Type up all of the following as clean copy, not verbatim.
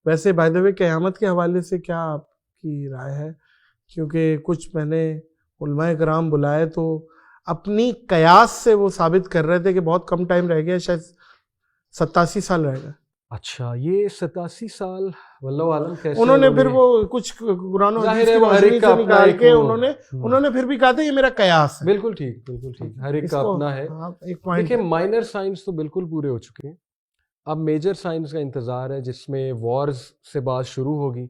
ویسے by the وے قیامت کے حوالے سے کیا آپ کی رائے ہے؟ کیونکہ کچھ میں نے علماء کرام بلائے تو اپنی قیاس سے وہ ثابت کر رہے تھے کہ بہت کم ٹائم رہ گیا، شاید 87 سال رہ گئے. اچھا یہ 87 سال واللہ عالم کیسے انہوں نے پھر وہ کچھ قرآن و حدیث کی روشنی سے نکال کے انہوں نے پھر بھی کہا تھا یہ میرا قیاس ہے. بالکل ٹھیک، بالکل ٹھیک، ہر ایک کا اپنا ہے. دیکھیں مائنر سائنس تو بالکل پورے ہو چکے ہیں، اب میجر سائنس کا انتظار ہے جس میں وارز سے بات شروع ہوگی،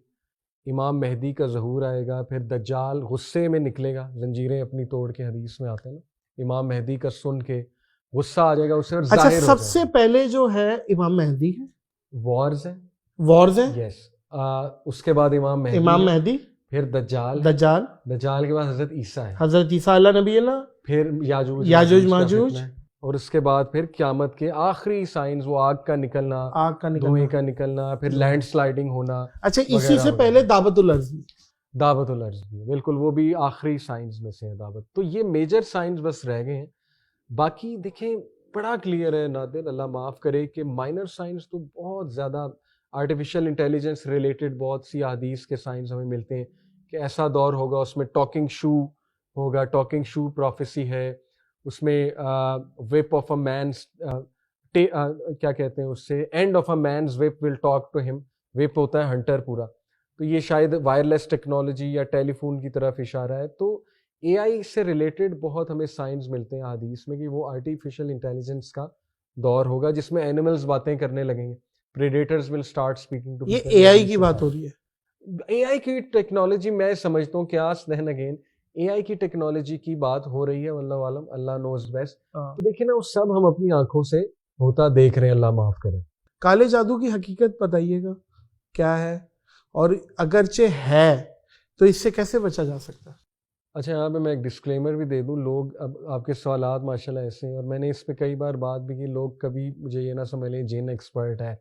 امام مہدی کا ظہور آئے گا، پھر دجال غصے میں نکلے گا، زنجیریں اپنی توڑ کے، حدیث میں آتا ہے نا، امام مہدی کا سن کے غصہ آ جائے گا اسے اور ظاہر ہو جائے گا. سب سے پہلے جو ہے امام مہدی ہے، وارز ہے، یس. اس کے بعد امام مہدی، پھر دجال کے بعد حضرت عیسیٰ ہے، حضرت عیسیٰ اللہ نبی اللہ، پھر یاجوج ماجوج، اور اس کے بعد پھر قیامت کے آخری سائنس وہ آگ کا نکلنا، دھوئیں کا نکلنا، پھر لینڈ سلائڈنگ ہونا. اچھا اسی سے پہلے دعوت الارض بھی بالکل، وہ بھی آخری سائنس میں سے ہے دعوت. تو یہ میجر سائنس بس رہ گئے ہیں. باقی دیکھیں بڑا کلیئر ہے نادر، اللہ معاف کرے، کہ مائنر سائنس تو بہت زیادہ آرٹیفیشیل انٹیلیجنس ریلیٹڈ بہت سی احادیث کے سائنس ہمیں ملتے ہیں کہ ایسا دور ہوگا اس میں ٹاکنگ شو ہوگا، ٹاکنگ شو پروفیسی ہے، اس میں وپ آف اے مینس کیا کہتے ہیں اس سے، اینڈ آف اے مینز وپ ول ٹاک ٹو ہم، وپ ہوتا ہے ہنٹر پورا، تو یہ شاید وائرلیس ٹیکنالوجی یا ٹیلی فون کی طرف اشارہ ہے. تو اے آئی سے ریلیٹڈ بہت ہمیں سائنس ملتے ہیں حدیث میں کہ وہ آرٹیفیشیل انٹیلیجنس کا دور ہوگا جس میں اینیملز باتیں کرنے لگیں گے، predators will start speaking to. یہ اے آئی کی بات ہو رہی ہے. اے آئی کی ٹیکنالوجی میں سمجھتا ہوں کیاس دہن اگین اے آئی کی ٹیکنالوجی کی بات ہو رہی ہے، واللہ عالم، اللہ نوز بیسٹ. تو دیکھیں نا وہ سب ہم اپنی آنکھوں سے ہوتا دیکھ رہے ہیں، اللہ معاف کرے. کالے جادو کی حقیقت بتائیے گا کیا ہے، اور اگرچہ ہے تو اس سے کیسے بچا جا سکتا ہے؟ اچھا یہاں پہ میں ایک ڈسکلیمر بھی دے دوں، لوگ اب آپ کے سوالات ماشاءاللہ ایسے ہیں، اور میں نے اس پہ کئی بار بات بھی کی، لوگ کبھی مجھے یہ نہ سمجھ لیں جن ایکسپرٹ ہے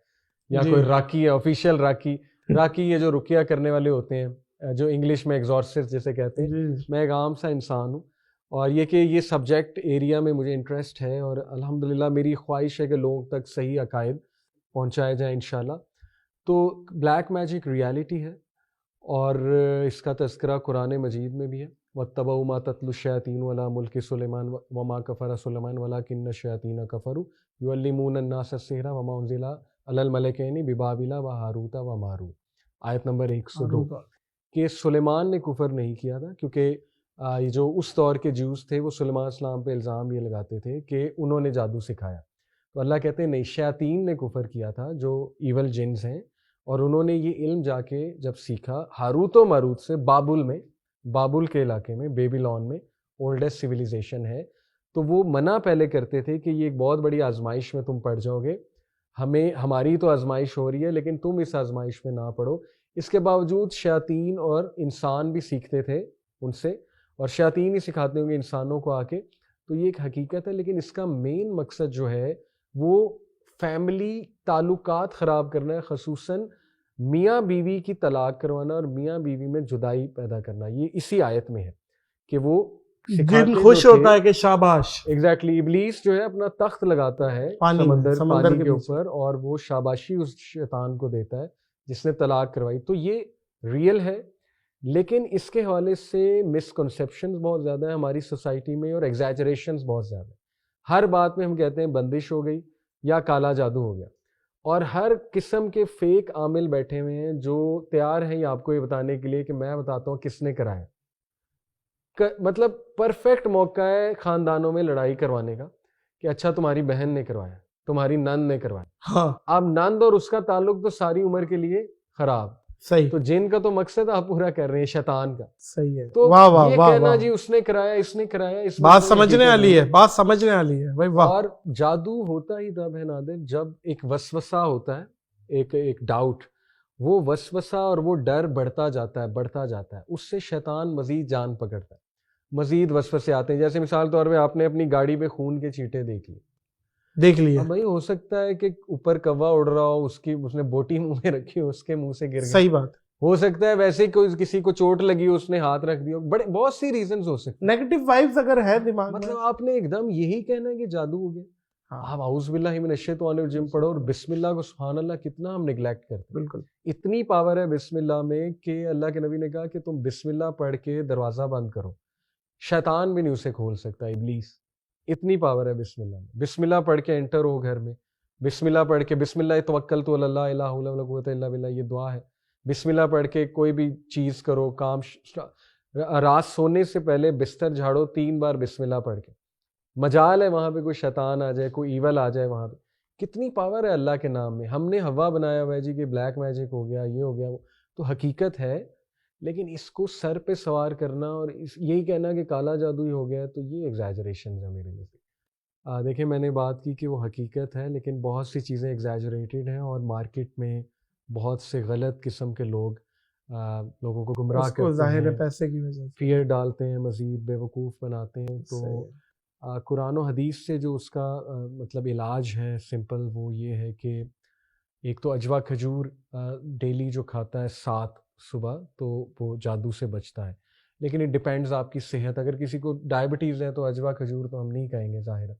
یا کوئی راکی ہے، آفیشیل راکی یہ جو رقیہ کرنے والے ہوتے ہیں، جو انگلش میں ایگزورسسٹ جسے کہتے ہیں. میں ایک عام سا انسان ہوں، اور یہ کہ یہ سبجیکٹ ایریا میں مجھے انٹرسٹ ہے، اور الحمدللہ میری خواہش ہے کہ لوگوں تک صحیح عقائد پہنچائے جائیں انشاءاللہ. تو بلیک میجک ریالٹی ہے، اور اس کا تذکرہ قرآن مجید میں بھی ہے. وَاتَّبَعُوا مَا تَتْلُو الشَّيَاطِينُ عَلَىٰ مُلْكِ سُلَيْمَانَ وَمَا كَفَرَ سُلَيْمَانُ وَلَٰكِنَّ الشَّيَاطِينَ كَفَرُوا يُعَلِّمُونَ النَّاسَ السِّحْرَ وَمَا أُنزِلَ عَلَى الْمَلَكَيْنِ بِبَابِلَ وَهَارُوتَ وَمَارُوتَ. آیت نمبر 102 کہ سلیمان نے کفر نہیں کیا تھا، کیونکہ یہ جو اس دور کے جوز تھے وہ سلیمان السلام پہ الزام یہ لگاتے تھے کہ انہوں نے جادو سکھایا. تو اللہ کہتے ہیں نہیں، شیاطین نے کفر کیا تھا جو ایول جنز ہیں، اور انہوں نے یہ علم جا کے جب سیکھا ہاروت و ماروت سے، بابل کے علاقے میں، بیبیلون میں اولڈسٹ سویلائزیشن ہے. تو وہ منع پہلے کرتے تھے کہ یہ ایک بہت بڑی آزمائش میں تم پڑ جاؤ گے، ہماری تو آزمائش ہو رہی ہے لیکن تم اس آزمائش میں نہ پڑو. اس کے باوجود شیاطین اور انسان بھی سیکھتے تھے ان سے، اور شیاطین ہی سکھاتے ہوں گے انسانوں کو آ کے. تو یہ ایک حقیقت ہے، لیکن اس کا مین مقصد جو ہے وہ فیملی تعلقات خراب کرنا ہے، خصوصاً میاں بیوی کی طلاق کروانا اور میاں بیوی میں جدائی پیدا کرنا. یہ اسی آیت میں ہے کہ وہ جن خوش ہوتا ہے کہ شاباش. ایگزیکٹلی ابلیس جو ہے اپنا تخت لگاتا ہے سمندر کے اوپر، اور وہ شاباشی اس شیطان کو دیتا ہے جس نے طلاق کروائی. تو یہ ریئل ہے، لیکن اس کے حوالے سے مسکنسیپشنز بہت زیادہ ہیں ہماری سوسائٹی میں، اور ایگزیجریشنز بہت زیادہ ہیں. ہر بات میں ہم کہتے ہیں بندش ہو گئی یا کالا جادو ہو گیا، اور ہر قسم کے فیک عامل بیٹھے ہوئے ہیں جو تیار ہیں آپ کو یہ بتانے کے لیے کہ میں بتاتا ہوں کس نے کرایا. مطلب پرفیکٹ موقع ہے خاندانوں میں لڑائی کروانے کا کہ اچھا تمہاری بہن نے کروایا، تمہاری نند نے کروایا. ہاں اب نند اور اس کا تعلق تو ساری عمر کے لیے خراب. صحیح. تو جن کا تو مقصد آپ پورا کر رہے ہیں شیطان کا. صحیح ہے. تو واہ واہ یہ واہ کہنا واہ. جی اس نے کرایا، اس نے کرایا، اس بات سمجھنے والی ہے، بات سمجھنے والی ہے بھائی. واہ. اور جادو ہوتا ہی تب ہے نادر جب ایک وسوسہ ہوتا ہے، ایک ڈاؤٹ، وہ وسوسہ اور وہ ڈر بڑھتا جاتا ہے، اس سے شیطان مزید جان پکڑتا ہے، مزید وسوسے آتے ہیں. جیسے مثال طور پہ آپ نے اپنی گاڑی پہ خون کے چیٹے دیکھ لیے. اب بھائی ہو سکتا ہے کہ اوپر کوا اڑ رہا ہو، اس نے بوٹی منہ میں رکھی ہو، اس کے منہ سے گر گئی. صحیح بات. ہو سکتا ہے ویسے کوئی کسی کو چوٹ لگی ہو، اس نے ہاتھ رکھ دیا، بہت سی ریزنز ہو سکتی ہیں. نیگیٹو وائبز اگر ہے دماغ میں، مطلب آپ نے ایک دم یہی کہنا ہے کہ جادو ہو گیا. آپ اعوذ باللہ من الشیطان الرجیم پڑھو اور بسم اللہ کو سبحان اللہ کتنا ہم نگلیکٹ کرتے ہیں. بالکل اتنی پاور ہے بسم اللہ میں کہ اللہ کے نبی نے کہا کہ تم بسم اللہ پڑھ کے دروازہ بند کرو, شیطان بھی نہیں اسے کھول سکتا, ابلیس. اتنی پاور ہے بسم اللہ میں. بسم اللہ پڑھ کے انٹر ہو گھر میں, بسم اللہ پڑھ کے بسم اللہ توکلت علی اللہ لا حول ولا قوۃ الا باللہ, یہ دعا ہے. بسم اللہ پڑھ کے کوئی بھی چیز کرو, کام رات سونے سے پہلے بستر جھاڑو 3 بار بسم اللہ پڑھ کے. مجال ہے وہاں پہ کوئی شیطان آ جائے, کوئی ایول آ جائے وہاں پہ. کتنی پاور ہے اللہ کے نام میں. ہم نے ہوا بنایا ہوا ہے جی کہ بلیک میجک ہو گیا, یہ ہو گیا, وہ تو حقیقت ہے, لیکن اس کو سر پہ سوار کرنا اور یہی کہنا کہ کالا جادو ہی ہو گیا, تو یہ ایگزیجریشن ہے میرے لیے. دیکھیں میں نے بات کی کہ وہ حقیقت ہے, لیکن بہت سی چیزیں ایگزیجریٹڈ ہیں اور مارکیٹ میں بہت سے غلط قسم کے لوگ لوگوں کو گمراہ کرتے ظاہر ہے ہیں, پیسے کی وجہ سے فیئر ڈالتے ہیں, مزید بیوقوف بناتے ہیں. تو قرآن و حدیث سے جو اس کا مطلب علاج ہے سمپل, وہ یہ ہے کہ ایک تو اجوا کھجور ڈیلی جو کھاتا ہے 7 صبح, تو وہ جادو سے بچتا ہے. لیکن اٹ ڈپینڈز آپ کی صحت. اگر کسی کو ڈائبٹیز ہے تو اجوا کھجور تو ہم نہیں کہیں گے ظاہر ہے.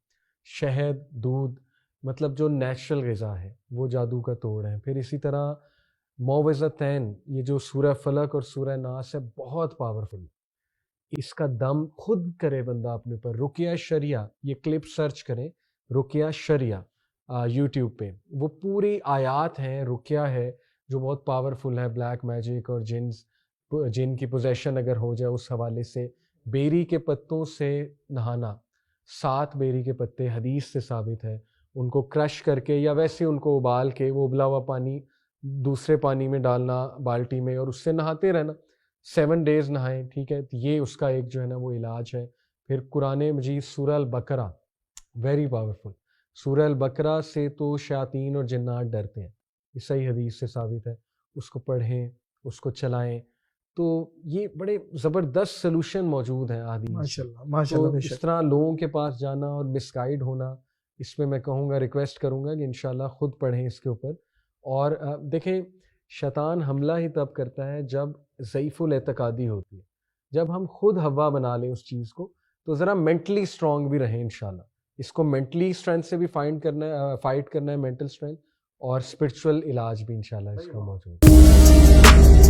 شہد, دودھ, مطلب جو نیچرل غذا ہے وہ جادو کا توڑ ہے. پھر اسی طرح معوذتین, یہ جو سورہ فلق اور سورہ ناس ہے, بہت پاورفل. اس کا دم خود کرے بندہ اپنے پر. رقیہ شریعہ, یہ کلپ سرچ کریں, رقیہ شریعہ یوٹیوب پہ, وہ پوری آیات ہیں, رقیہ ہے جو بہت پاورفل ہے. بلیک میجک اور جن کی پوزیشن اگر ہو جائے اس حوالے سے. بیری کے پتوں سے نہانا, 7 بیری کے پتے حدیث سے ثابت ہے, ان کو کرش کر کے یا ویسے ان کو ابال کے وہ ابلا ہوا پانی دوسرے پانی میں ڈالنا بالٹی میں, اور اس سے نہاتے رہنا, 7 days نہائیں, ٹھیک ہے. یہ اس کا ایک جو ہے نا وہ علاج ہے. پھر قرآن مجید سورہ البقرہ, ویری پاورفل. سورہ البقرہ سے تو شیاطین اور جنات ڈرتے ہیں, یہ صحیح حدیث سے ثابت ہے. اس کو پڑھیں, اس کو چلائیں, تو یہ بڑے زبردست سلوشن موجود ہیں حدیث. ماشاءاللہ ماشاءاللہ. اس طرح لوگوں کے پاس جانا اور مس گائیڈ ہونا, اس میں میں کہوں گا, ریکویسٹ کروں گا کہ انشاءاللہ خود پڑھیں اس کے اوپر. اور دیکھیں شیطان حملہ ہی تب کرتا ہے جب ضعیف الاعتقادی ہوتی ہے. جب ہم خود ہوا بنا لیں اس چیز کو, تو ذرا مینٹلی اسٹرانگ بھی رہیں انشاءاللہ. اس کو مینٹلی اسٹرینتھ سے بھی فائٹ کرنا ہے مینٹل اسٹرینتھ, اور اسپرچول علاج بھی انشاءاللہ اس کا موجود ہے.